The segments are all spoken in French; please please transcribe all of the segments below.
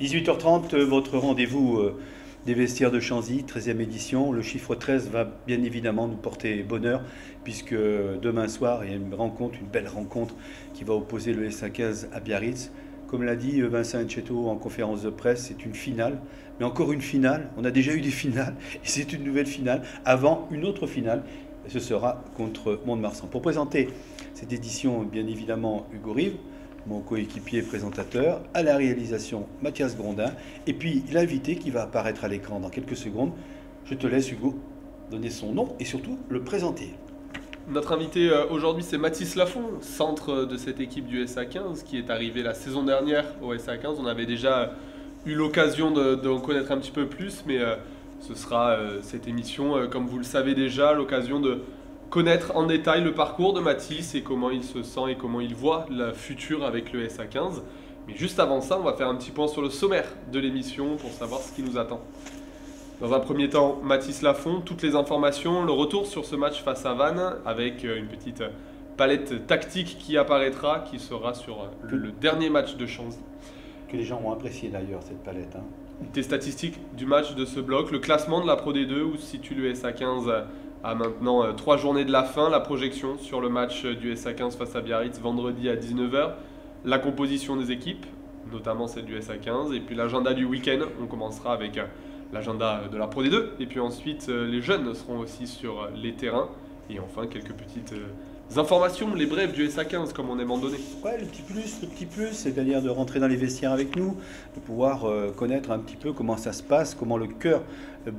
18h30, votre rendez-vous des vestiaires de Chanzy, 13e édition. Le chiffre 13 va bien évidemment nous porter bonheur, puisque demain soir, il y a une rencontre, une belle rencontre, qui va opposer le SA15 à Biarritz. Comme l'a dit Vincent Etcheto en conférence de presse, c'est une finale. Mais encore une finale, on a déjà eu des finales, et c'est une nouvelle finale, avant une autre finale. Et ce sera contre Mont-de-Marsan. Pour présenter cette édition, bien évidemment, Hugo Rive, mon coéquipier présentateur, à la réalisation Mathias Grondin, et puis l'invité qui va apparaître à l'écran dans quelques secondes. Je te laisse, Hugo, donner son nom et surtout le présenter. Notre invité aujourd'hui, c'est Mathis Lafont, centre de cette équipe du SA15, qui est arrivé la saison dernière au SA15. On avait déjà eu l'occasion d'en connaître un petit peu plus, mais ce sera cette émission, comme vous le savez déjà, l'occasion de connaître en détail le parcours de Mathis et comment il se sent et comment il voit le futur avec le SA15. Mais juste avant ça, on va faire un petit point sur le sommaire de l'émission pour savoir ce qui nous attend. Dans un premier temps, Mathis Lafont, toutes les informations, le retour sur ce match face à Vannes avec une petite palette tactique qui apparaîtra, qui sera sur le dernier match de Chanzy. Que les gens ont apprécié d'ailleurs cette palette. Des statistiques du match de ce bloc, le classement de la Pro D2 où se situe le SA15 à maintenant 3 journées de la fin, la projection sur le match du SA15 face à Biarritz vendredi à 19h, la composition des équipes, notamment celle du SA15, et puis l'agenda du week-end. On commencera avec l'agenda de la Pro D2, et puis ensuite les jeunes seront aussi sur les terrains, et enfin quelques petites informations, les brèves du SA15 comme on aime en donner. Ouais, le petit plus, c'est-à-dire de rentrer dans les vestiaires avec nous, de pouvoir connaître un petit peu comment ça se passe, comment le cœur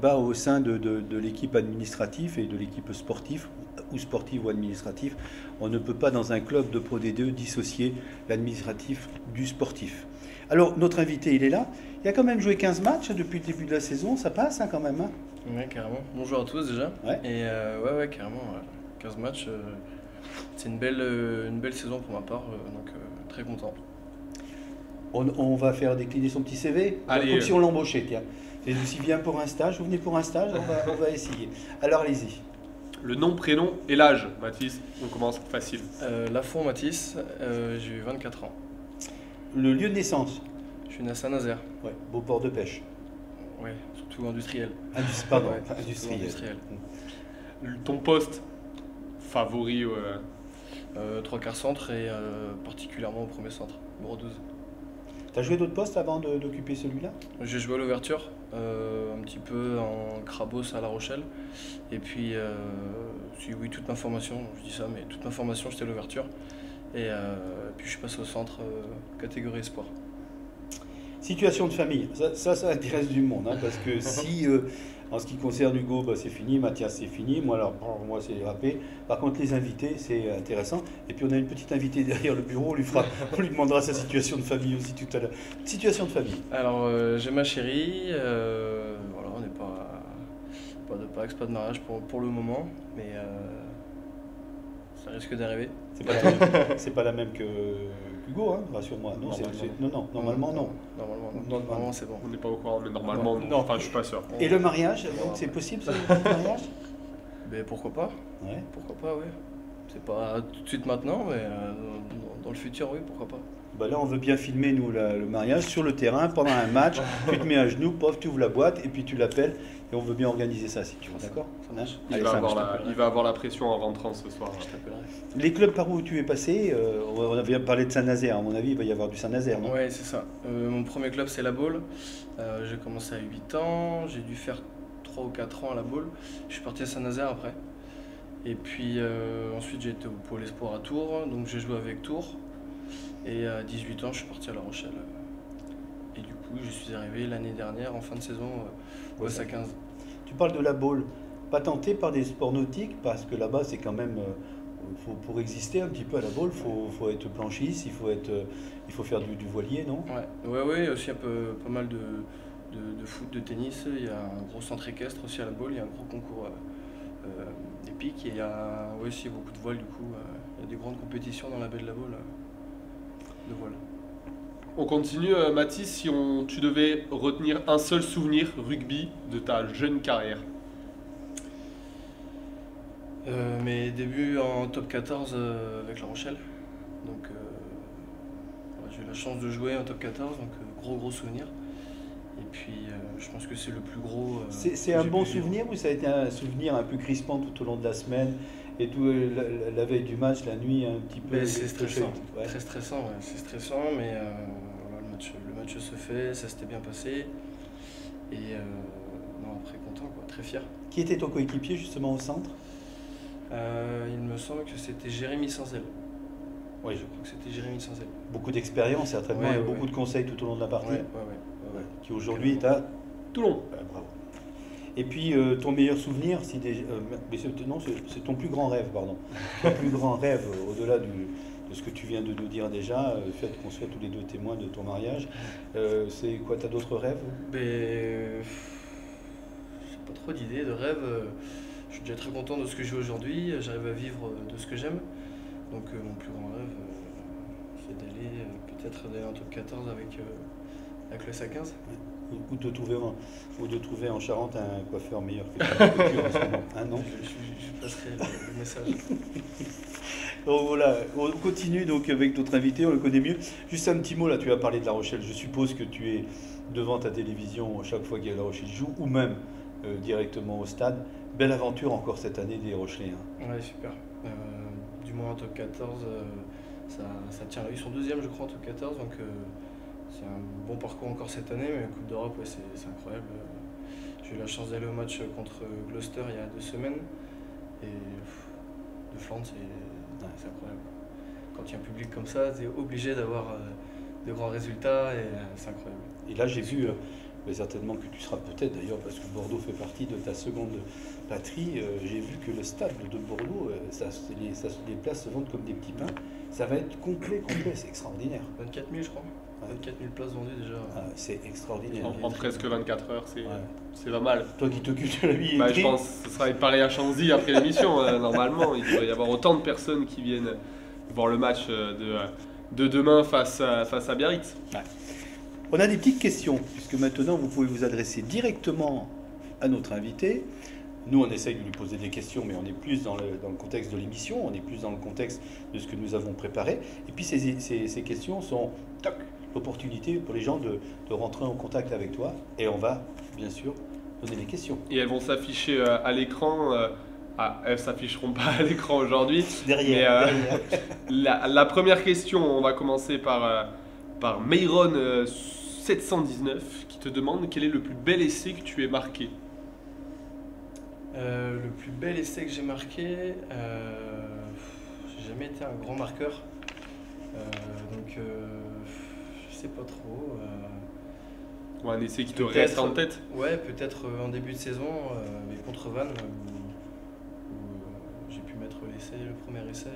bat au sein de l'équipe administrative et de l'équipe sportive ou administrative. On ne peut pas dans un club de Pro D2 dissocier l'administratif du sportif. Alors notre invité, il est là. Il a quand même joué 15 matchs depuis le début de la saison, ça passe quand même. Ouais, carrément. Bonjour à tous déjà. Ouais. Et ouais, carrément. 15 matchs, c'est une belle saison pour ma part, donc très content. On va faire décliner son petit CV, Allez, comme si on l'embauchait, tiens. C'est aussi bien pour un stage, vous venez pour un stage, on va essayer. Alors allez-y. Le nom, prénom et l'âge, Mathis, on commence facile. Lafont Mathis, j'ai eu 24 ans. Le lieu de naissance. Je suis né à Saint-Nazaire. Ouais, beau port de pêche. Ouais, surtout industriel. Pardon, Ouais, surtout industriel. Ton poste favori 3 quarts centre et particulièrement au premier centre, numéro 12. T'as joué d'autres postes avant d'occuper celui-là? J'ai joué à l'ouverture, un petit peu en Crabos à La Rochelle. Et puis, oui, toute ma formation, je dis ça, mais toute ma formation, j'étais à l'ouverture. Et puis, je suis passé au centre, catégorie espoir. Situation de famille, ça intéresse du monde, parce que si, en ce qui concerne Hugo, c'est fini, Mathias, c'est fini, moi, c'est râpé. Par contre, les invités, c'est intéressant. Et puis, on a une petite invitée derrière le bureau, on lui demandera sa situation de famille aussi tout à l'heure. Situation de famille. Alors, j'ai ma chérie, voilà, on n'est pas de Pax, pas de mariage pour le moment, mais ça risque d'arriver. C'est pas la même que Hugo, rassure-moi. Non, normalement non. Normalement, c'est bon. On n'est pas au courant, mais normalement, non. Enfin, je suis pas sûr. Et le mariage, donc c'est possible ce mariage? Mais pourquoi pas? Ouais. Pourquoi pas, oui. C'est pas tout de suite maintenant, mais dans le futur, oui, pourquoi pas. Bah là, on veut bien filmer, nous, le mariage sur le terrain, pendant un match. Tu te mets à genoux, pof, tu ouvres la boîte, et puis tu l'appelles, et on veut bien organiser ça, si tu veux, d'accord? Ça marche. Il va avoir la pression en rentrant ce soir. Je t'appellerai. Les clubs par où tu es passé, on avait parlé de Saint-Nazaire, à mon avis, il va y avoir du Saint-Nazaire, non? Ouais, c'est ça. Mon premier club, c'est la Baule. J'ai commencé à 8 ans, j'ai dû faire 3 ou 4 ans à la Baule. Je suis parti à Saint-Nazaire après. Et puis ensuite, j'ai été au Pôle Espoir à Tours, donc j'ai joué avec Tours. Et à 18 ans, je suis parti à La Rochelle. Et du coup, je suis arrivé l'année dernière, en fin de saison, au SA15. Tu parles de la Baule, pas tenté par des sports nautiques, parce que là-bas, c'est quand même... pour exister un petit peu à la Baule, il faut être planchiste, il faut faire du voilier, non? Ouais, aussi un peu, pas mal de foot, de tennis. Il y a un gros centre équestre aussi à la Baule, il y a un gros concours épique. Et il y a aussi beaucoup de voile, du coup. Il y a des grandes compétitions dans la baie de la Baule de voile. On continue, Mathis, si tu devais retenir un seul souvenir rugby de ta jeune carrière. Mes débuts en top 14 avec La Rochelle. Donc j'ai eu la chance de jouer en top 14, donc gros souvenir. Et puis je pense que c'est le plus gros. C'est que un j'ai bon pu vivre. souvenir ou ça a été un souvenir un peu crispant tout au long de la semaine et tout, la veille du match, la nuit un petit peu Mais c'est stressant, Ouais. très stressant, ouais. C'est stressant, mais voilà, le match se fait, ça s'était bien passé. Et non, après content, quoi, très fier. Qui était ton coéquipier justement au centre? Il me semble que c'était Jérémy Sanzel. Oui, Je crois que c'était Jérémy Sanzel. beaucoup d'expérience certainement Ouais, et ouais. beaucoup de conseils tout au long de la partie. Ouais. Qui aujourd'hui est à Toulon. Bravo. Et puis ton meilleur souvenir, si mais non, c'est ton plus grand rêve, pardon. Ton plus grand rêve, au-delà de ce que tu viens de nous dire déjà, le fait qu'on soit tous les deux témoins de ton mariage, c'est quoi, t'as d'autres rêves? Mais j'ai pas trop d'idées, de rêves. Je suis déjà très content de ce que je vis aujourd'hui. J'arrive à vivre de ce que j'aime. Donc mon plus grand rêve, c'est d'aller peut-être d'aller en top 14 avec le SA15. Ou de trouver en Charente un coiffeur meilleur que toi en ce moment. Hein, non? Je passerai le message. Donc voilà, on continue donc avec notre invité, on le connaît mieux. Juste un petit mot, là tu as parlé de La Rochelle, je suppose que tu es devant ta télévision chaque fois qu'il y a La Rochelle qui joue, ou même directement au stade. Belle aventure encore cette année des Rocheléens. Ouais, super. Du moins en top 14, ça tient. Ils sont deuxième, je crois, en top 14, donc c'est un bon parcours encore cette année, mais la Coupe d'Europe, ouais, c'est incroyable. J'ai eu la chance d'aller au match contre Gloucester il y a 2 semaines, et de Flandre, c'est incroyable. Quand il y a un public comme ça, tu es obligé d'avoir de grands résultats, et c'est incroyable. Et là j'ai vu, mais certainement que tu seras peut-être d'ailleurs, parce que Bordeaux fait partie de ta seconde patrie, j'ai vu que le stade de Bordeaux, les places se vendent comme des petits pains. Ça va être complet, c'est extraordinaire. 24 000, je crois. 24 000 places vendues déjà. Ah, c'est extraordinaire. En presque 24 heures, Ouais. c'est pas mal. Toi qui t'occupes de la billetterie. Bah, je pense que ce sera pareil à Chanzy après l'émission. Normalement, il devrait y avoir autant de personnes qui viennent voir le match de demain face à Biarritz. Ouais. On a des petites questions, puisque maintenant vous pouvez vous adresser directement à notre invité. Nous, on essaye de lui poser des questions, mais on est plus dans le contexte de l'émission, on est plus dans le contexte de ce que nous avons préparé. Et puis ces questions sont l'opportunité pour les gens de rentrer en contact avec toi. Et on va, bien sûr, poser des questions. Et elles vont s'afficher à l'écran. Elles s'afficheront pas à l'écran aujourd'hui. Derrière. La première question, on va commencer par Mayron 719 qui te demande quel est le plus bel essai que tu aies marqué. Le plus bel essai que j'ai marqué, j'ai jamais été un grand marqueur, donc je sais pas trop. Ou un essai qui te reste en tête. Ouais, peut-être en début de saison, mais contre Vannes, où j'ai pu mettre le premier essai,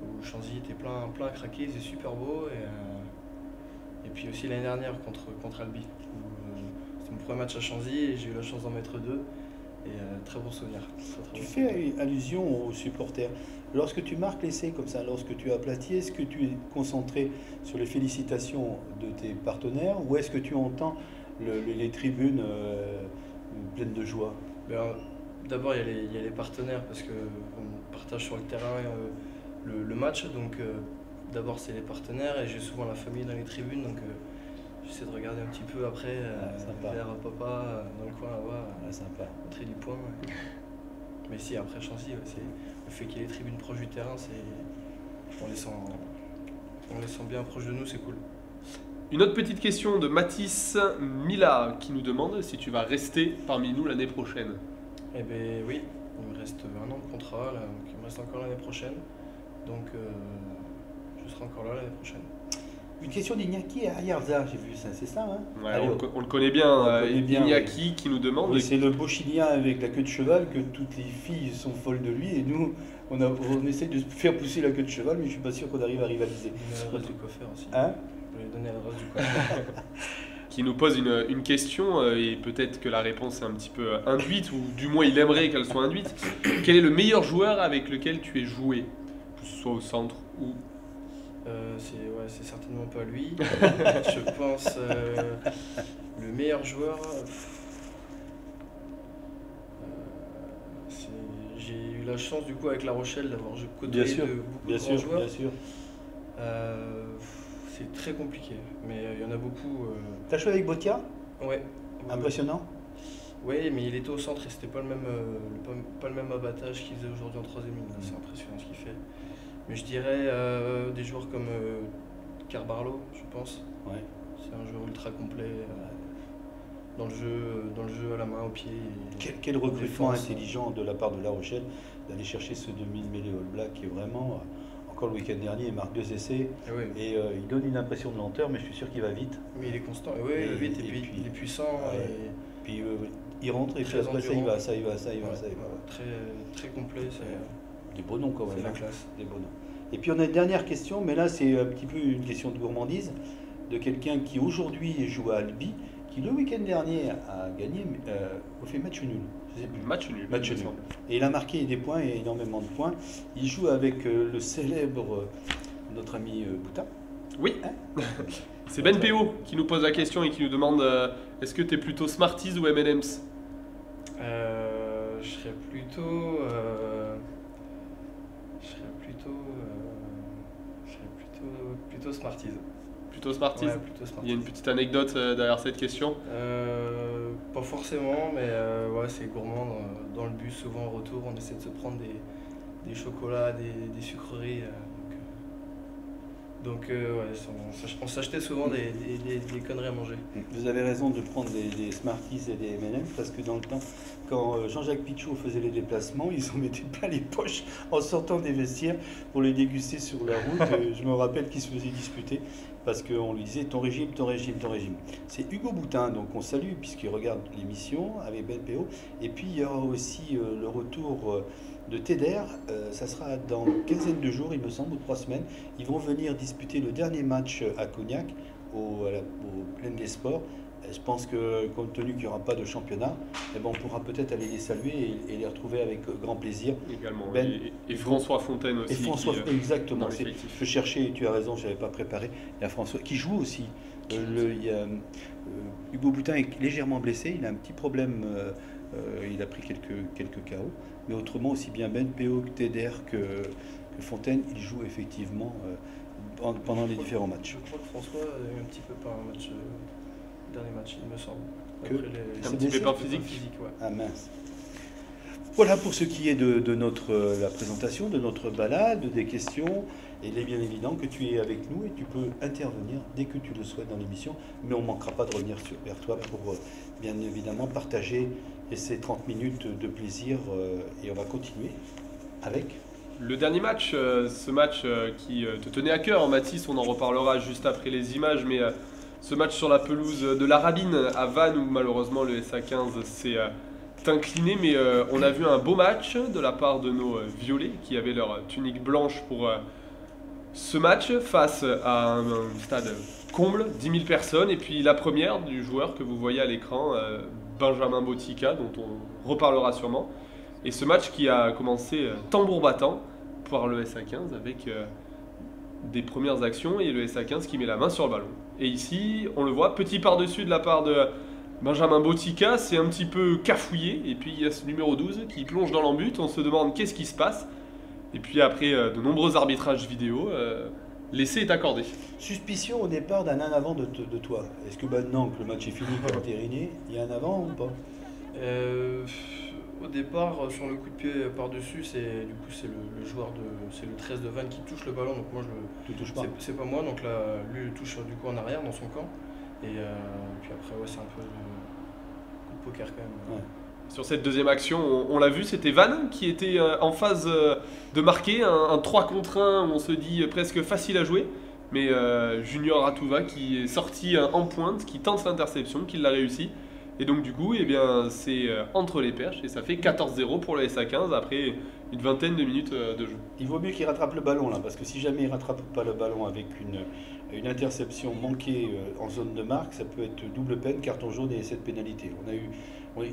où Chanzy était plein à craquer, c'est super beau, et puis aussi l'année dernière contre Albi, où c'était mon premier match à Chanzy et j'ai eu la chance d'en mettre 2. Et très bon souvenir. Tu fais allusion aux supporters. Lorsque tu marques l'essai comme ça, lorsque tu aplatis, est-ce que tu es concentré sur les félicitations de tes partenaires ou est-ce que tu entends les tribunes pleines de joie? D'abord, il y a les partenaires parce qu'on partage sur le terrain le match. Donc d'abord, c'est les partenaires et j'ai souvent la famille dans les tribunes. Donc j'essaie de regarder un petit peu après vers papa dans le coin là-bas, sympa. montrer du point. Ouais. Mais si, après Chanzy, c'est le fait qu'il y ait les tribunes proches du terrain, on les sent bien proches de nous, c'est cool. Une autre petite question de Mathis Mila qui nous demande si tu vas rester parmi nous l'année prochaine. Eh bien oui, il me reste 1 an de contrat, là, donc il me reste encore l'année prochaine. Donc je serai encore là l'année prochaine. Une question d'Iñaki Ayarza, j'ai vu ça, c'est ça hein? Ouais, Allez, on le connaît bien, Iñaki oui. qui nous demande. Oui, c'est le beau Chilien avec la queue de cheval que toutes les filles sont folles de lui et nous on essaie de faire pousser la queue de cheval mais je suis pas sûr qu'on arrive à rivaliser. Le reste du coiffeur aussi. Hein? Je vais donner le reste du coiffeur. Qui nous pose une question et peut-être que la réponse est un petit peu induite ou du moins il aimerait qu'elle soit induite. Quel est le meilleur joueur avec lequel tu es joué, que ce soit au centre ou... c'est certainement pas lui. Je pense le meilleur joueur. J'ai eu la chance du coup avec La Rochelle d'avoir côtoyé beaucoup de grands joueurs. Bien sûr. C'est très compliqué, mais il y en a beaucoup. T'as joué avec Botia? Ouais. Impressionnant. Oui, mais il était au centre et c'était pas pas le même abattage qu'il faisait aujourd'hui en troisième ligne. C'est impressionnant ce qu'il fait. Mais je dirais des joueurs comme Carbarlo, je pense. Ouais. C'est un joueur ultra complet dans le jeu à la main, au pied. Quel recrutement défense. intelligent de la part de La Rochelle d'aller chercher ce demi-mêlée All Black qui est vraiment, encore le week-end dernier, il marque 2 essais et il donne une impression de lenteur, mais je suis sûr qu'il va vite. Mais il est constant, oui, il va vite et puis il est puissant. Ouais. Puis il rentre et puis après ça y va. Très, très complet, Des beaux noms quand même. c'est la classe. Des beaux noms. Et puis on a une dernière question, mais là c'est un petit peu une question de gourmandise, de quelqu'un qui aujourd'hui joue à Albi, qui le week-end dernier a gagné, au fait match nul. Je sais plus. Match nul. Match nul. Et il a marqué des points, et énormément de points. Il joue avec le célèbre, notre ami Boutin. Oui. Hein. C'est Ben PO qui nous pose la question et qui nous demande est-ce que tu es plutôt Smarties ou M&M's? Je serais plutôt. Plutôt Smarties. Plutôt Smarties. Ouais, plutôt Smarties. Il y a une petite anecdote derrière cette question. Pas forcément, mais ouais, c'est gourmand. Dans le bus, souvent au retour, on essaie de se prendre des chocolats, des sucreries. Donc ouais, on s'achetait souvent des conneries à manger. Vous avez raison de prendre des Smarties et des M&M's parce que dans le temps, quand Jean-Jacques Pichot faisait les déplacements, ils en mettaient plein les poches en sortant des vestiaires pour les déguster sur la route. Je me rappelle qu'il se faisait disputer parce qu'on lui disait ton régime, ton régime, ton régime. C'est Hugo Boutin, donc on salue puisqu'il regarde l'émission avec Ben PO. Et puis il y aura aussi le retour de TEDER, ça sera dans une quinzaine de jours, il me semble, ou 3 semaines. Ils vont venir disputer le dernier match à Cognac, au Plaine des Sports. Je pense que, compte tenu qu'il n'y aura pas de championnat, eh ben, on pourra peut-être aller les saluer et les retrouver avec grand plaisir. Également. Ben, et François Fontaine aussi. Et François, exactement. dans l'effectif. Je cherchais, tu as raison, je n'avais pas préparé. Il y a François qui joue aussi. Il y a, Hugo Boutin est légèrement blessé, il a un petit problème, il a pris quelques KO. Mais autrement, aussi bien Ben PO que TEDER que Fontaine, ils jouent effectivement pendant les différents matchs. Je crois que François a eu un petit peu par un match, dernier match, il me semble. Que un petit pépin physique. Ouais. Ah mince. Voilà pour ce qui est de la présentation, de notre balade, des questions. Et il est bien évident que tu es avec nous et tu peux intervenir dès que tu le souhaites dans l'émission. Mais on ne manquera pas de revenir vers toi pour bien évidemment partager ces 30 minutes de plaisir. Et on va continuer avec le dernier match, ce match qui te tenait à cœur, Mathis, on en reparlera juste après les images, mais ce match sur la pelouse de la Rabine à Vannes où malheureusement le SA15 s'est incliné, mais on a vu un beau match de la part de nos violets qui avaient leur tunique blanche pour ce match face à un stade comble, 10 000 personnes, et puis la première du joueur que vous voyez à l'écran, Benjamin Botica, dont on reparlera sûrement. Et ce match qui a commencé tambour battant par le SA15 avec des premières actions et le SA15 qui met la main sur le ballon. Et ici, on le voit, petit par-dessus de la part de Benjamin Botica, c'est un petit peu cafouillé. Et puis il y a ce numéro 12 qui plonge dans l'embut, on se demande qu'est-ce qui se passe. Et puis après de nombreux arbitrages vidéo, l'essai est accordé. Suspicion au départ d'un en avant de toi. Est-ce que maintenant que le match est fini, que entériné, il y a un avant ou pas? Au départ, sur le coup de pied par-dessus, c'est le joueur c'est le 13 de Vannes qui touche le ballon. Donc moi Tu touches pas. c'est pas moi. Donc là, lui il touche du coup en arrière dans son camp. Et puis après ouais, c'est un peu coup de poker quand même. Ouais. Sur cette deuxième action, on l'a vu, c'était Vannes qui était en phase de marquer un 3 contre 1, on se dit presque facile à jouer. Mais Junior Ratouva qui est sorti en pointe, qui tente l'interception, qui l'a réussi. Et donc du coup, eh bien, c'est entre les perches et ça fait 14-0 pour le SA15 après une vingtaine de minutes de jeu. Il vaut mieux qu'il rattrape le ballon là, parce que si jamais il rattrape pas le ballon avec une interception manquée en zone de marque, ça peut être double peine, carton jaune et 7 pénalités.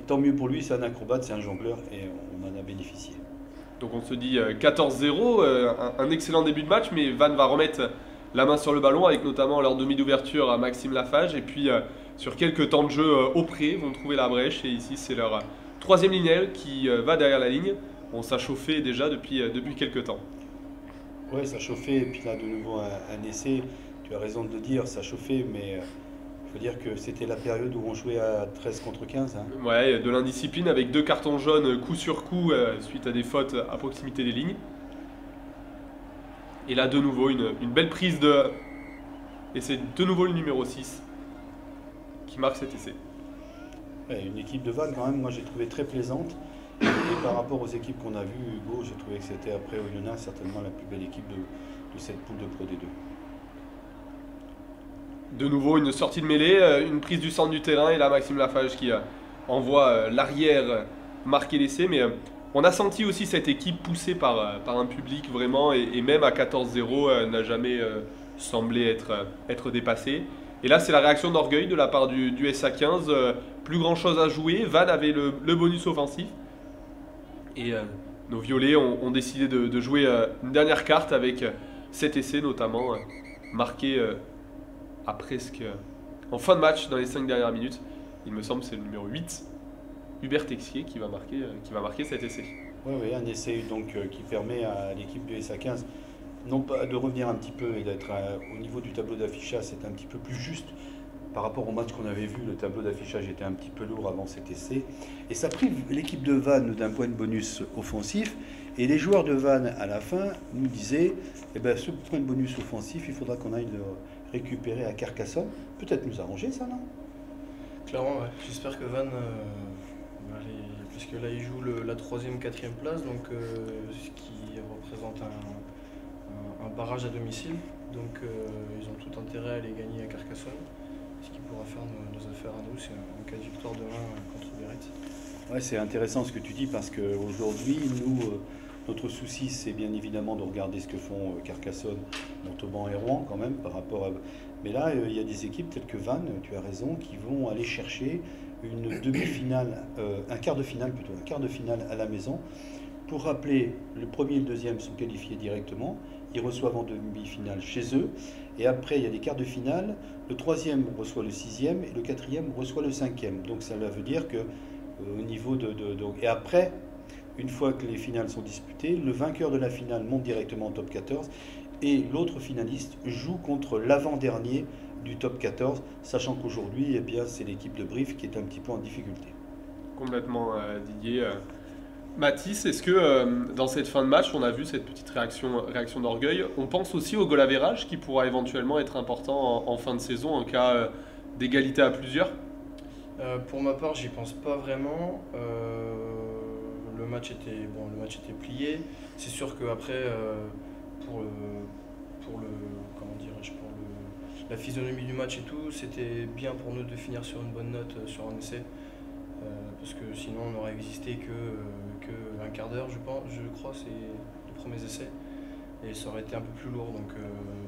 Tant mieux pour lui, c'est un acrobate, c'est un jongleur et on en a bénéficié. Donc on se dit 14-0, un excellent début de match, mais Vannes va remettre la main sur le ballon avec notamment leur demi d'ouverture à Maxime Lafage et puis sur quelques temps de jeu au près vont trouver la brèche et ici c'est leur troisième lignelle qui va derrière la ligne. On s'est chauffé déjà depuis quelques temps. Ouais, ça chauffait et puis là de nouveau un essai. tu as raison de le dire, ça chauffait, mais il faut dire que c'était la période où on jouait à 13 contre 15. Hein. Ouais, de l'indiscipline avec 2 cartons jaunes coup sur coup suite à des fautes à proximité des lignes. Et là, de nouveau, une belle prise de... Et c'est de nouveau le numéro 6 qui marque cet essai. Ouais, une équipe de Vannes, quand même, moi j'ai trouvé très plaisante. Et par rapport aux équipes qu'on a vues, Hugo, j'ai trouvé que c'était après Oyonnax certainement la plus belle équipe de cette poule de Pro D2. De nouveau, une sortie de mêlée, une prise du centre du terrain et là, Maxime Lafage qui envoie l'arrière marquer l'essai. Mais on a senti aussi cette équipe poussée par un public vraiment et même à 14-0 n'a jamais semblé être dépassée. Et là, c'est la réaction d'orgueil de la part du SA15. Plus grand chose à jouer. Vannes avait le bonus offensif. Et nos violets ont décidé de jouer une dernière carte avec cet essai notamment marqué à presque en fin de match dans les 5 dernières minutes. Il me semble que c'est le numéro 8, Hubert Texier, qui va marquer cet essai. Oui, un essai donc, qui permet à l'équipe du SA15 non pas de revenir un petit peu et d'être au niveau du tableau d'affichage, c'est un petit peu plus juste. Par rapport au match qu'on avait vu, le tableau d'affichage était un petit peu lourd avant cet essai. Et ça prive l'équipe de Vannes d'un point de bonus offensif. Et les joueurs de Vannes, à la fin, nous disaient ce point de bonus offensif, il faudra qu'on aille le récupérer à Carcassonne. Peut-être nous arranger ça, non? Clairement, ouais. J'espère que Vannes, parce que là, ils jouent la 3e, 4e place, donc ce qui représente un barrage à domicile. Donc ils ont tout intérêt à aller gagner à Carcassonne. Ce qui pourra faire nos affaires à nous, c'est en cas de victoire demain contre Biarritz. Ouais, c'est intéressant ce que tu dis parce qu'aujourd'hui, nous, notre souci, c'est bien évidemment de regarder ce que font Carcassonne, Montauban et Rouen quand même par rapport à... Mais là, il y a des équipes telles que Vannes, tu as raison, qui vont aller chercher une demi-finale, un quart de finale à la maison. Pour rappeler, le premier et le deuxième sont qualifiés directement. Ils reçoivent en demi-finale chez eux. Et après, il y a des quarts de finale. Le troisième reçoit le sixième et le quatrième reçoit le cinquième. Donc ça veut dire que au niveau Et après, une fois que les finales sont disputées, le vainqueur de la finale monte directement au top 14 et l'autre finaliste joue contre l'avant-dernier du top 14, sachant qu'aujourd'hui, eh bien, c'est l'équipe de Brive qui est un petit peu en difficulté. Complètement, Didier. Mathis, est-ce que dans cette fin de match, on a vu cette petite réaction d'orgueil? On pense aussi au goal average qui pourra éventuellement être important en fin de saison en cas d'égalité à plusieurs? Pour ma part, j'y pense pas vraiment. Le match était plié. C'est sûr qu'après, pour la physionomie du match et tout, c'était bien pour nous de finir sur une bonne note sur un essai. Parce que sinon on n'aurait existé que un quart d'heure, je crois, c'est les premiers essais. Et ça aurait été un peu plus lourd. Donc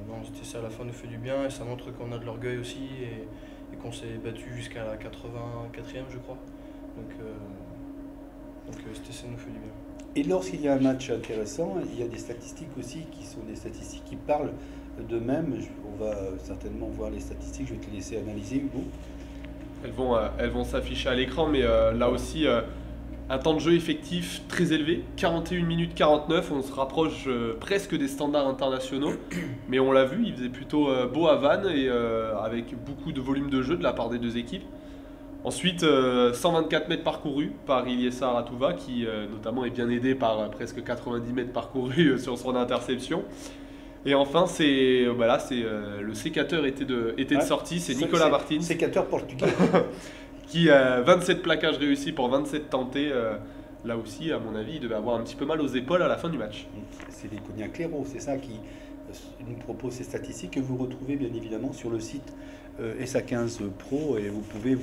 non, c'était ça, à la fin nous fait du bien et ça montre qu'on a de l'orgueil aussi et qu'on s'est battu jusqu'à la 84e, je crois. Donc cet essai nous fait du bien. Et lorsqu'il y a un match intéressant, il y a des statistiques aussi qui sont des statistiques qui parlent d'eux-mêmes. On va certainement voir les statistiques, je vais te laisser analyser, Hugo. Elles vont s'afficher à l'écran, mais là aussi, un temps de jeu effectif très élevé, 41 minutes 49, on se rapproche presque des standards internationaux, mais on l'a vu, il faisait plutôt beau à Vannes, et avec beaucoup de volume de jeu de la part des deux équipes. Ensuite, 124 mètres parcourus par Iliesa Aratouva, qui notamment est bien aidé par presque 90 mètres parcourus sur son interception. Et enfin, le sécateur était de sortie, c'est Nicolas Martins. Sécateur portugais. Qui a 27 plaquages réussis pour 27 tentés. Là aussi, à mon avis, il devait avoir un petit peu mal aux épaules à la fin du match. C'est les Cognac Claireau, c'est ça qui nous propose ces statistiques que vous retrouvez bien évidemment sur le site SA15 Pro et vous pouvez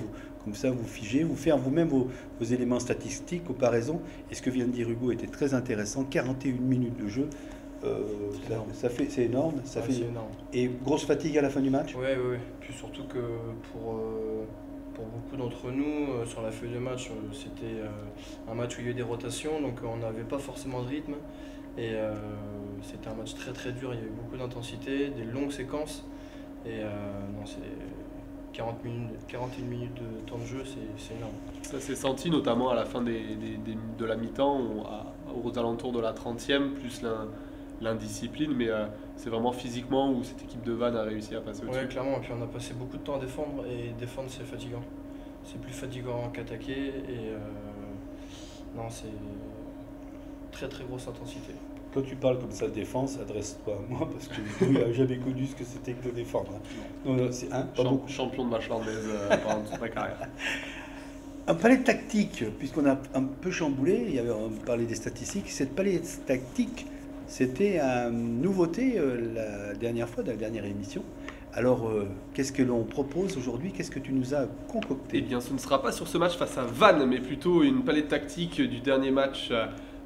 comme ça vous figer, vous faire vous-même vos éléments statistiques, comparaison. Et ce que vient de dire Hugo était très intéressant, 41 minutes de jeu. C'est énorme. C'est énorme. Et grosse fatigue à la fin du match? Oui. Puis surtout que pour beaucoup d'entre nous, sur la feuille de match, c'était un match où il y a eu des rotations, donc on n'avait pas forcément de rythme. Et c'était un match très très dur, il y a eu beaucoup d'intensité, des longues séquences. Et c'est 41 minutes de temps de jeu, c'est énorme. Ça s'est senti notamment à la fin de la mi-temps, aux alentours de la 30e, plus l'indiscipline, mais c'est vraiment physiquement où cette équipe de Vannes a réussi à passer au-dessus. Ouais, clairement, et puis on a passé beaucoup de temps à défendre, et défendre c'est fatigant. C'est plus fatigant qu'attaquer, et non, c'est très très grosse intensité. Quand tu parles comme ça de défense, adresse-toi à moi parce que je n'ai jamais connu ce que c'était que de défendre. Non, c'est pas beaucoup. Champion de match landaise pendant toute ma carrière. Un palette tactique, puisqu'on a un peu chamboulé, on parlait des statistiques, cette palette tactique, c'était une nouveauté la dernière fois, dans la dernière émission. Alors, qu'est-ce que l'on propose aujourd'hui? Qu'est-ce que tu nous as concocté? Eh bien, ce ne sera pas sur ce match face à Vannes, mais plutôt une palette tactique du dernier match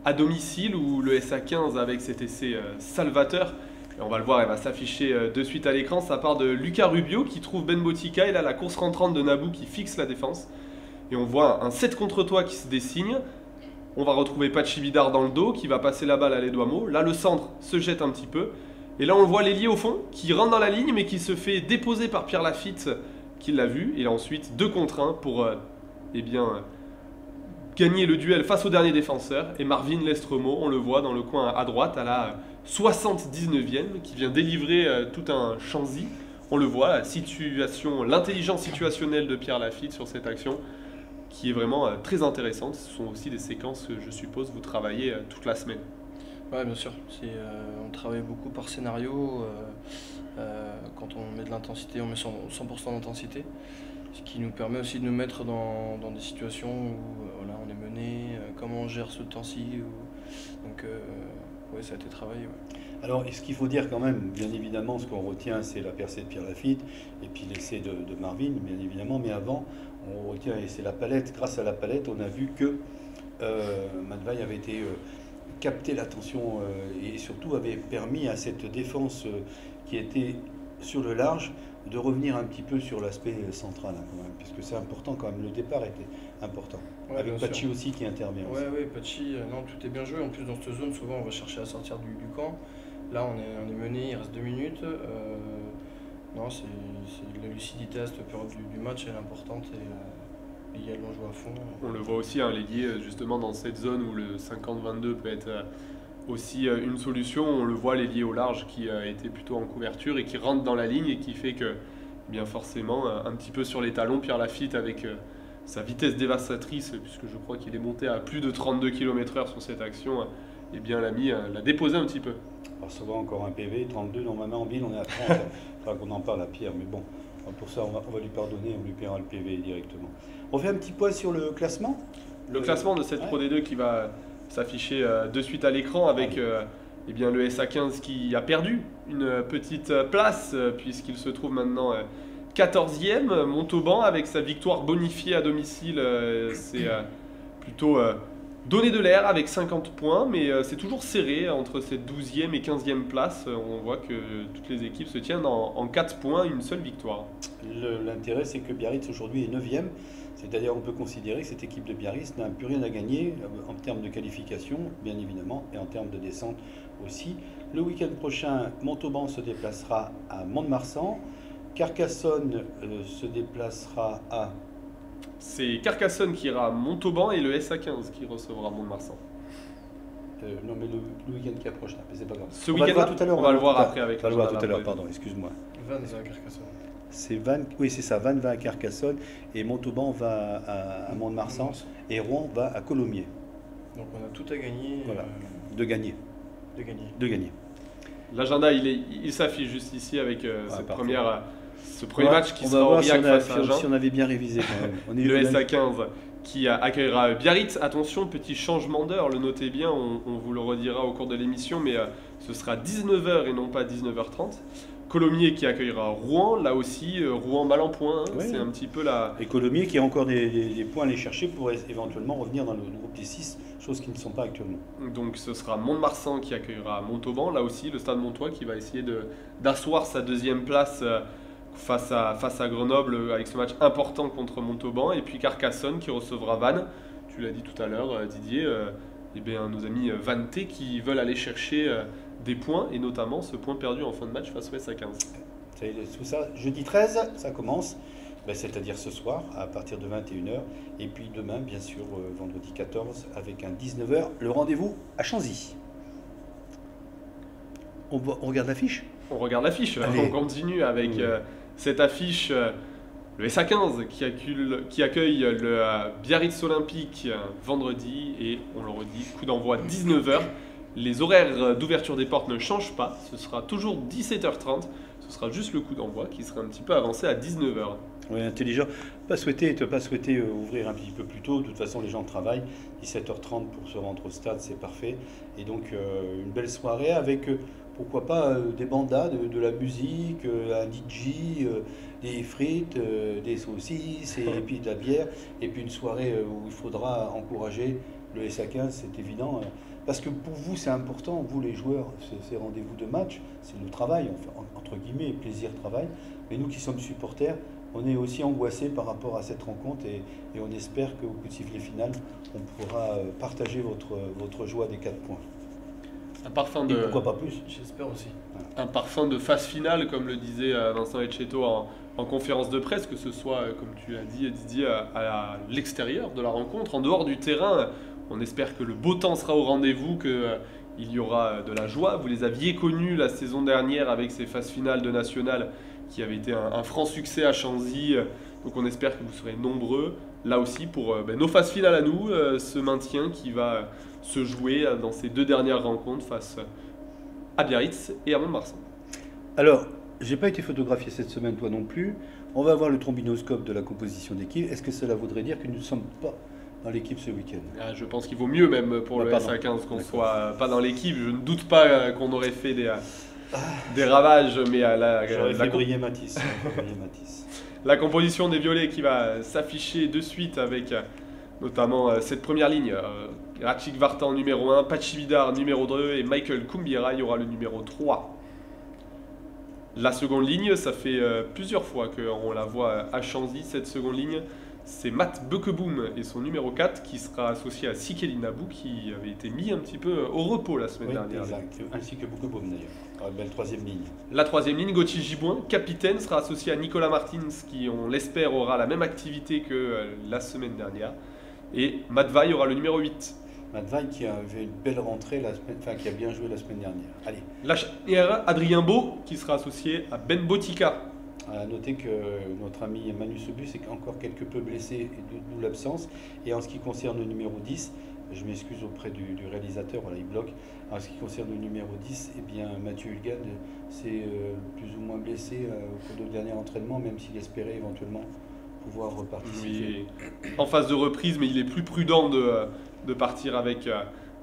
à domicile où le SA15 avec cet essai salvateur. Et on va le voir, elle va s'afficher de suite à l'écran. Ça part de Lucas Rubio qui trouve Ben Botica et là la course rentrante de Nabou qui fixe la défense. Et on voit un 7 contre toi qui se dessine. On va retrouver Pachi Vidar dans le dos qui va passer la balle à l'Edouamo. Là le centre se jette un petit peu. Et là on le voit l'ailier au fond qui rentre dans la ligne mais qui se fait déposer par Pierre Lafitte qui l'a vu. Et là ensuite 2 contre 1 pour gagner le duel face au dernier défenseur. Et Marvin Lestromo, on le voit dans le coin à droite à la 79e qui vient délivrer tout un Chanzy. On le voit, l'intelligence situationnelle de Pierre Lafitte sur cette action qui est vraiment très intéressante. Ce sont aussi des séquences que je suppose vous travaillez toute la semaine. Ouais, bien sûr. On travaille beaucoup par scénario. Quand on met de l'intensité, on met 100% d'intensité. Ce qui nous permet aussi de nous mettre dans des situations où voilà, on est mené, comment on gère ce temps-ci. Donc, ouais, ça a été travaillé. Ouais. Alors, ce qu'il faut dire quand même, bien évidemment, ce qu'on retient, c'est la percée de Pierre Lafitte et puis l'essai de Marvin, bien évidemment. Mais avant, on retient, et c'est la palette, grâce à la palette, on a vu que Madvaille avait été capté l'attention et surtout avait permis à cette défense qui était sur le large de revenir un petit peu sur l'aspect central hein, quand même, puisque c'est important quand même, le départ était important. Ouais, avec Pachi aussi qui intervient. Oui, Pachi, non, tout est bien joué. En plus, dans cette zone, souvent, on va chercher à sortir du camp. Là, on est mené, il reste 2 minutes. Non, c'est la lucidité à cette période du match, elle est importante et les gars l'ont joué à fond. On le voit aussi, hein, les Guilles, justement, dans cette zone où le 50-22 peut être aussi une solution. On le voit, l'ailier au large qui était plutôt en couverture et qui rentre dans la ligne et qui fait que, bien forcément, un petit peu sur les talons, Pierre Lafitte avec sa vitesse dévastatrice, puisque je crois qu'il est monté à plus de 32 km/h sur cette action, et bien l'a déposé un petit peu. On recevra encore un PV, 32, normalement en ville on est à 30, il faudra qu'on en parle à Pierre, mais bon, pour ça on va lui pardonner, on lui paiera le PV directement. On fait un petit point sur le classement. Le classement de cette Pro D2 qui va s'afficher de suite à l'écran avec eh bien, le SA15 qui a perdu une petite place puisqu'il se trouve maintenant 14e. Montauban avec sa victoire bonifiée à domicile, c'est plutôt donné de l'air avec 50 points, mais c'est toujours serré entre cette 12e et 15e place. On voit que toutes les équipes se tiennent en 4 points, une seule victoire. L'intérêt c'est que Biarritz aujourd'hui est 9e. C'est-à-dire qu'on peut considérer que cette équipe de Biarritz n'a plus rien à gagner en termes de qualification, bien évidemment, et en termes de descente aussi. Le week-end prochain, Montauban se déplacera à Mont-de-Marsan. Carcassonne se déplacera à... C'est Carcassonne qui ira à Montauban et le SA15 qui recevra Mont-de-Marsan. Non, mais le week-end qui approche, mais c'est pas grave. Ce week-end, on va le voir après avec le voir tout à l'heure, pardon, excuse-moi. Vannes va à Carcassonne. C'est Vannes, oui c'est ça, Vannes va à Carcassonne et Montauban va à Mont-de-Marsan et Rouen va à Colomiers. Donc on a tout à gagner. Voilà, de gagner. De gagner. L'agenda il s'affiche juste ici avec ce premier match qui on sera va voir Aurillac face à Agen. si on avait bien révisé quand même. Le SA15 qui accueillera Biarritz. Attention, petit changement d'heure, le notez bien, on vous le redira au cours de l'émission, mais ce sera 19h et non pas 19h30. Colomiers qui accueillera Rouen, là aussi, Rouen mal en point, hein, ouais. C'est un petit peu la... Et Colomiers qui a encore des points à aller chercher pour éventuellement revenir dans le groupe des 6, choses qui ne sont pas actuellement. Donc ce sera Mont-de-Marsan qui accueillera Montauban, là aussi le Stade Montois qui va essayer d'asseoir sa deuxième place face à Grenoble avec ce match important contre Montauban, et puis Carcassonne qui recevra Vannes, tu l'as dit tout à l'heure Didier, et bien, nos amis vannetais qui veulent aller chercher des points, et notamment ce point perdu en fin de match face au SA15. Tout ça, jeudi 13, ça commence, c'est-à-dire ce soir à partir de 21h, et puis demain, bien sûr, vendredi 14, avec un 19h, le rendez-vous à Chanzy. on regarde l'affiche. On regarde l'affiche, Allez. on continue avec cette affiche, le SA15 qui accueille le Biarritz Olympique vendredi, et on le redit, coup d'envoi 19h. Les horaires d'ouverture des portes ne changent pas, ce sera toujours 17h30, ce sera juste le coup d'envoi qui sera un petit peu avancé à 19h. Oui, intelligent. Pas souhaité ouvrir un petit peu plus tôt. De toute façon, les gens travaillent. 17h30 pour se rendre au stade, c'est parfait. Et donc, une belle soirée avec, pourquoi pas, des bandas, de la musique, un DJ, des frites, des saucisses, et puis de la bière. Et puis une soirée où il faudra encourager le SA15, c'est évident. Parce que pour vous, c'est important, vous les joueurs, ces rendez-vous de match, c'est le travail, enfin, entre guillemets, plaisir-travail. Mais nous qui sommes supporters, on est aussi angoissés par rapport à cette rencontre, et on espère qu'au coup de sifflet final, on pourra partager votre joie des 4 points. Un parfum Et de, pourquoi pas plus. J'espère aussi. un parfum de phase finale, comme le disait Vincent Etcheto en conférence de presse, que ce soit, comme tu l'as dit Didier, à l'extérieur de la rencontre, en dehors du terrain. On espère que le beau temps sera au rendez-vous, qu'il y aura de la joie. Vous les aviez connus la saison dernière avec ces phases finales de national qui avaient été un franc succès à Chanzy. Donc on espère que vous serez nombreux là aussi pour nos phases finales à nous, ce maintien qui va se jouer dans ces 2 dernières rencontres face à Biarritz et à Mont-de-Marsan. Alors, j'ai pas été photographié cette semaine, toi non plus. On va avoir le trombinoscope de la composition d'équipe. Est-ce que cela voudrait dire que nous ne sommes pas dans l'équipe ce week-end? Je pense qu'il vaut mieux même pour le pardon. SA15 qu'on D'accord. soit pas dans l'équipe. Je ne doute pas qu'on aurait fait des ravages, mais J'aurais fait briller Matisse. la composition des violets qui va s'afficher de suite avec notamment cette première ligne. Ratchik Vartan numéro 1, Pachi Vidar numéro 2 et Michael Kumbira, il y aura le numéro 3. La seconde ligne, ça fait plusieurs fois qu'on la voit à Chanzy, cette seconde ligne. C'est Matt Bekeboom et son numéro 4 qui sera associé à Sikeli Nabou, qui avait été mis un petit peu au repos la semaine dernière. Exact. Ainsi que beaucoup d'ailleurs. Belle troisième ligne. La troisième ligne, Gauthier Gibouin, capitaine, sera associé à Nicolas Martins, qui, on l'espère, aura la même activité que la semaine dernière. Et Matt Vaille aura le numéro 8. Matt Vaille qui avait une belle rentrée, qui a bien joué la semaine dernière. Allez. La charnière, Adrien Beau, qui sera associé à Ben Botica. À noter que notre ami Manu Sebus est encore quelque peu blessé, d'où l'absence. Et en ce qui concerne le numéro 10, je m'excuse auprès du réalisateur, voilà, il bloque. En ce qui concerne le numéro 10, eh bien, Mathieu Hulgad s'est plus ou moins blessé au cours du dernier entraînement, même s'il espérait éventuellement pouvoir reparticiper. Oui, en phase de reprise, mais il est plus prudent de partir avec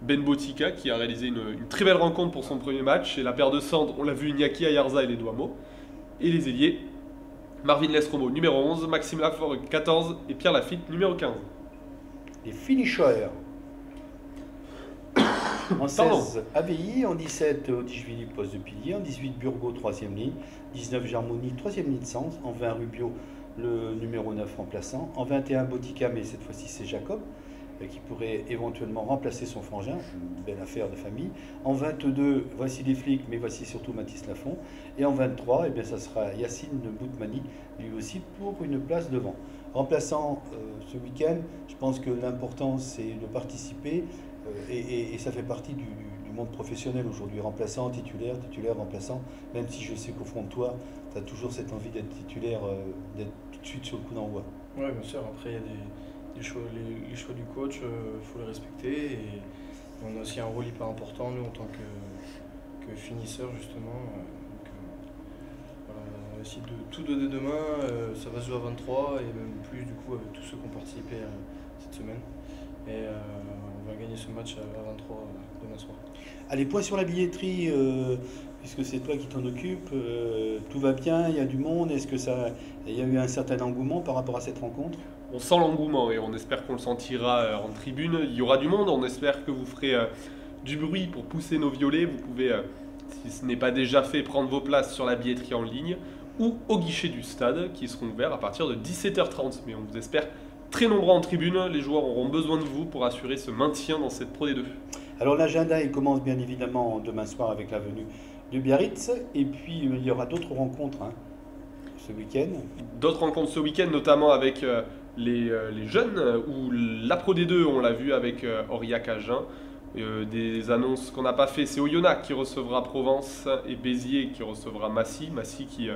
Ben Botica, qui a réalisé une très belle rencontre pour son premier match. Et la paire de centres, on l'a vu, Iñaki Ayarza et les Douamo. Et les ailiers, Marvin Lesromo, numéro 11, Maxime Lafort, 14, et Pierre Lafitte, numéro 15. Les finishers. En 16, AVI, en 17, Audichvili, poste de pilier, en 18, Burgo, 3e ligne, 19, Germoni, 3e ligne de sens, en 20, Rubio, le numéro 9 remplaçant, en 21, Botica, mais cette fois-ci c'est Jacob, qui pourrait éventuellement remplacer son frangin, une belle affaire de famille. En 22, voici les flics, mais voici surtout Mathis Lafont. Et en 23, eh bien, ça sera Yacine Boutmani, lui aussi, pour une place devant. Remplaçant ce week-end, je pense que l'important c'est de participer, et ça fait partie du monde professionnel aujourd'hui. Remplaçant, titulaire, remplaçant, même si je sais qu'au fond de toi, tu as toujours cette envie d'être titulaire, d'être tout de suite sur le coup d'envoi. Oui, bien sûr. Après, il y a les choix du coach, il faut les respecter. Et on a aussi un rôle hyper important, nous, en tant que finisseur, justement. Voilà, on va essayer de tout donner demain. Ça va se jouer à 23 et même plus, du coup, avec tous ceux qui ont participé cette semaine. Et on va gagner ce match à 23 demain soir. Allez, point sur la billetterie, puisque c'est toi qui t'en occupes. Tout va bien, il y a du monde. Est-ce que il y a eu un certain engouement par rapport à cette rencontre? On sent l'engouement et on espère qu'on le sentira en tribune. Il y aura du monde, on espère que vous ferez du bruit pour pousser nos violets. Vous pouvez, si ce n'est pas déjà fait, prendre vos places sur la billetterie en ligne ou au guichet du stade qui seront ouverts à partir de 17h30. Mais on vous espère très nombreux en tribune. Les joueurs auront besoin de vous pour assurer ce maintien dans cette Pro D2. Alors l'agenda, il commence bien évidemment demain soir avec la venue de Biarritz. Et puis il y aura d'autres rencontres ce week-end. D'autres rencontres ce week-end, notamment avec les jeunes, ou la Pro D2, on l'a vu avec Aurillac Agen. Des annonces qu'on n'a pas fait, c'est Oyonnax qui recevra Provence et Béziers qui recevra Massy. Massy qui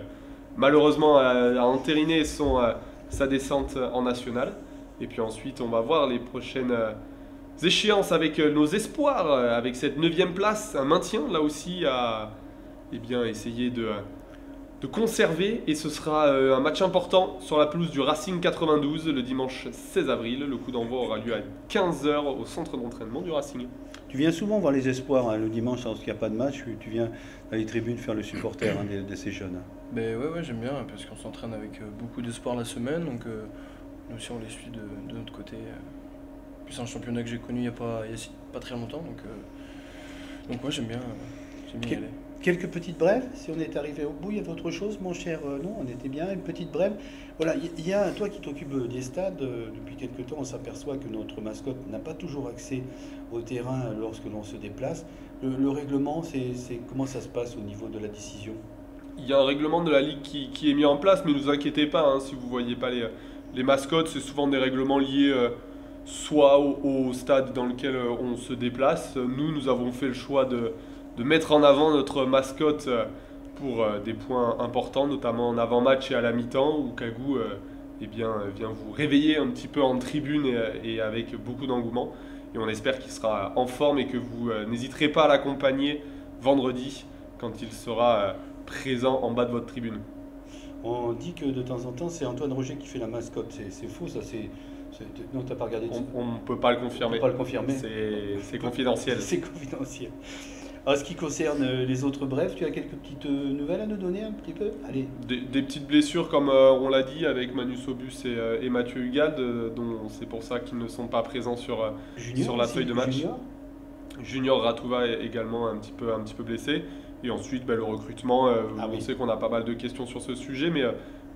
malheureusement a entériné sa descente en nationale. Et puis ensuite on va voir les prochaines échéances avec nos espoirs, avec cette 9e place, un maintien là aussi à essayer de conserver. Et ce sera un match important sur la pelouse du Racing 92 le dimanche 16 avril. Le coup d'envoi aura lieu à 15 h au centre d'entraînement du Racing. Tu viens souvent voir les espoirs le dimanche lorsqu'il n'y a pas de match, tu viens dans les tribunes faire le supporter de ces jeunes. Ben ouais, j'aime bien parce qu'on s'entraîne avec beaucoup d'espoir la semaine, donc nous aussi on les suit de notre côté. Puis c'est un championnat que j'ai connu il n'y a pas très longtemps, donc ouais, j'aime bien y aller. Quelques petites brèves, si on est arrivé au bout, il y avait autre chose, mon cher? Non, on était bien, une petite brève. Voilà, il y a toi qui t'occupes des stades, depuis quelques temps, on s'aperçoit que notre mascotte n'a pas toujours accès au terrain lorsque l'on se déplace. Le règlement, comment ça se passe au niveau de la décision? Il y a un règlement de la Ligue qui est mis en place, mais ne vous inquiétez pas, hein, si vous ne voyez pas les mascottes, c'est souvent des règlements liés soit au stade dans lequel on se déplace. Nous avons fait le choix de mettre en avant notre mascotte pour des points importants, notamment en avant-match et à la mi-temps, où Kagou vient vous réveiller un petit peu en tribune et avec beaucoup d'engouement. Et on espère qu'il sera en forme et que vous n'hésiterez pas à l'accompagner vendredi quand il sera présent en bas de votre tribune. On dit que de temps en temps, c'est Antoine Roger qui fait la mascotte. C'est faux, ça? Non, t'as pas regardé? On ne peut pas le confirmer. On peut pas le confirmer. C'est confidentiel. C'est confidentiel. En ce qui concerne les autres brefs, tu as quelques petites nouvelles à nous donner un petit peu? Allez. Des petites blessures, comme on l'a dit, avec Manu Sobus et Mathieu Hugad, dont c'est pour ça qu'ils ne sont pas présents sur la feuille de match. Junior Ratouva est également un petit peu blessé. Et ensuite, le recrutement, on sait qu'on a pas mal de questions sur ce sujet, mais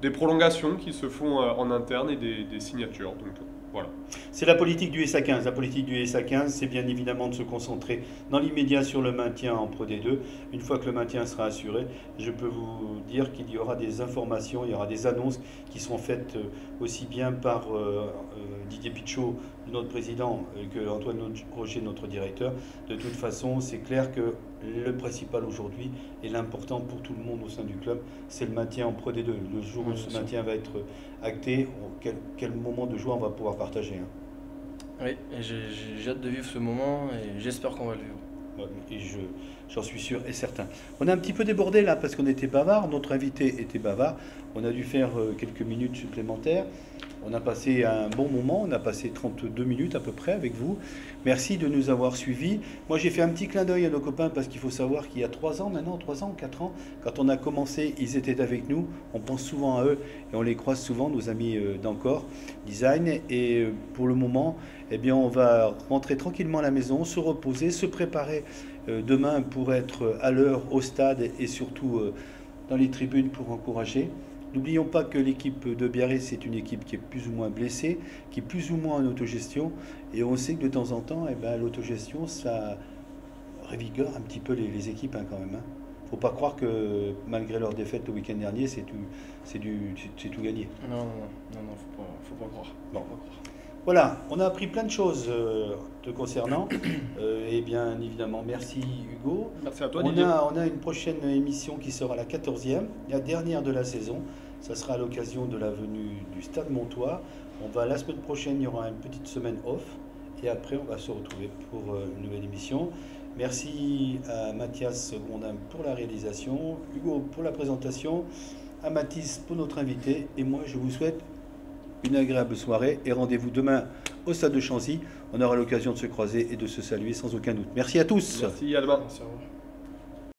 des prolongations qui se font en interne et des signatures. Donc voilà. C'est la politique du SA15. La politique du SA15, c'est bien évidemment de se concentrer dans l'immédiat sur le maintien en Pro D2. Une fois que le maintien sera assuré, je peux vous dire qu'il y aura des informations, il y aura des annonces qui seront faites aussi bien par Didier Pichot, notre président, que Antoine Roger, notre directeur. De toute façon, c'est clair que le principal aujourd'hui et l'important pour tout le monde au sein du club, c'est le maintien en Pro D2. Le jour où ce maintien va être acté, quel moment de joie on va pouvoir partager. Oui, et j'ai hâte de vivre ce moment et j'espère qu'on va le vivre. Et j'en suis sûr et certain. On a un petit peu débordé là parce qu'on était bavard, notre invité était bavard. On a dû faire quelques minutes supplémentaires. On a passé un bon moment, on a passé 32 minutes à peu près avec vous. Merci de nous avoir suivis. Moi j'ai fait un petit clin d'œil à nos copains parce qu'il faut savoir qu'il y a 3 ans maintenant, 3 ans, 4 ans, quand on a commencé, ils étaient avec nous. On pense souvent à eux et on les croise souvent, nos amis d'Encore Design. Et pour le moment, on va rentrer tranquillement à la maison, se reposer, se préparer demain pour être à l'heure au stade et surtout dans les tribunes pour encourager. N'oublions pas que l'équipe de Biarritz, c'est une équipe qui est plus ou moins blessée, qui est plus ou moins en autogestion. Et on sait que de temps en temps, l'autogestion, ça revigore un petit peu les équipes quand même. Il ne faut pas croire que malgré leur défaite le week-end dernier, c'est tout gagné. Non, faut pas croire. Bon. Voilà, on a appris plein de choses te concernant. Et bien évidemment, merci Hugo. Merci à toi Didier. On a une prochaine émission qui sera la 14e, la dernière de la saison. Ça sera à l'occasion de la venue du Stade Montois. La semaine prochaine, il y aura une petite semaine off. Et après, on va se retrouver pour une nouvelle émission. Merci à Mathias Grondin pour la réalisation, Hugo pour la présentation, à Mathis pour notre invité. Et moi, je vous souhaite une agréable soirée et rendez-vous demain au stade de Chanzy. On aura l'occasion de se croiser et de se saluer sans aucun doute. Merci à tous. Merci, à demain. Merci à vous.